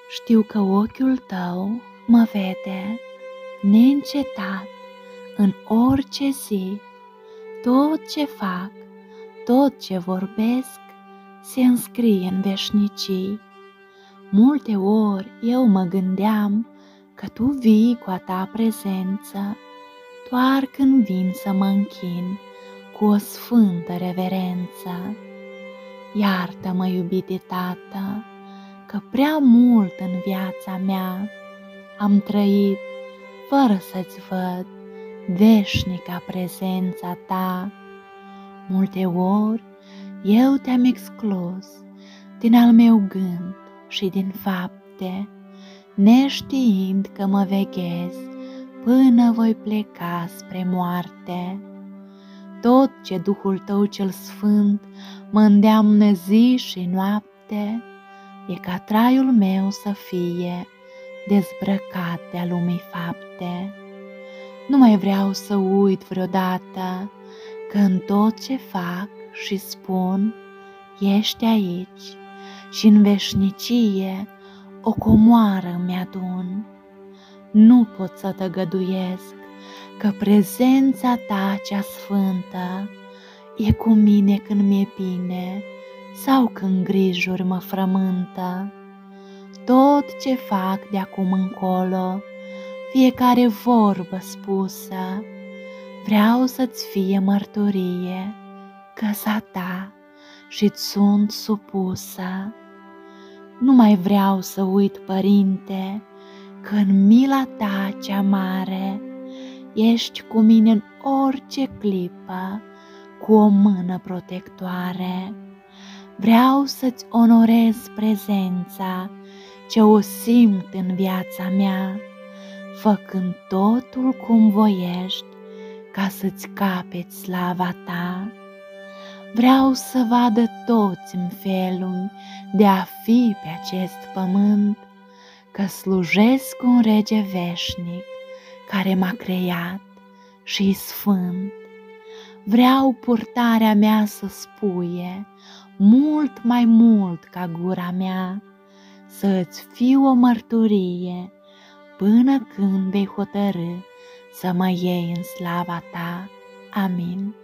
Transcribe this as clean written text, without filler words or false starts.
Știu că ochiul tău mă vede neîncetat în orice zi. Tot ce fac, tot ce vorbesc, se înscrie în veșnicii. Multe ori eu mă gândeam că tu vii cu a ta prezență, doar când vin să mă închin cu o sfântă reverență. Iartă-mă, iubite Tată, că prea mult în viața mea am trăit fără să-ți văd veșnica prezența ta. Multe ori eu te-am exclus din al meu gând și din fapte, neștiind că mă veghezi până voi pleca spre moarte. Tot ce Duhul tău cel sfânt mă îndeamnă zi și noapte, e ca traiul meu să fie dezbrăcat de-a lumii fapte. Nu mai vreau să uit vreodată că în tot ce fac și spun ești aici și în veșnicie o comoară mi-adun. Nu pot să tăgăduiesc că prezența ta cea sfântă e cu mine când mi-e bine sau când grijuri mă frământă. Tot ce fac de acum încolo, fiecare vorbă spusă, vreau să-ți fie mărturie că-s a ta și-ți sunt supusă. Nu mai vreau să uit, Părinte, că în mila ta cea mare ești cu mine în orice clipă cu o mână protectoare. Vreau să-ți onorez prezența ce o simt în viața mea, făcând totul cum voiești ca să-ți capeți slava ta. Vreau să vadă toți în felul de a fi pe acest pământ, că slujesc un rege veșnic care m-a creat și sfânt. Vreau purtarea mea să spuie mult mai mult ca gura mea, să-ți fiu o mărturie până când vei hotărî să mă iei în slava ta. Amin.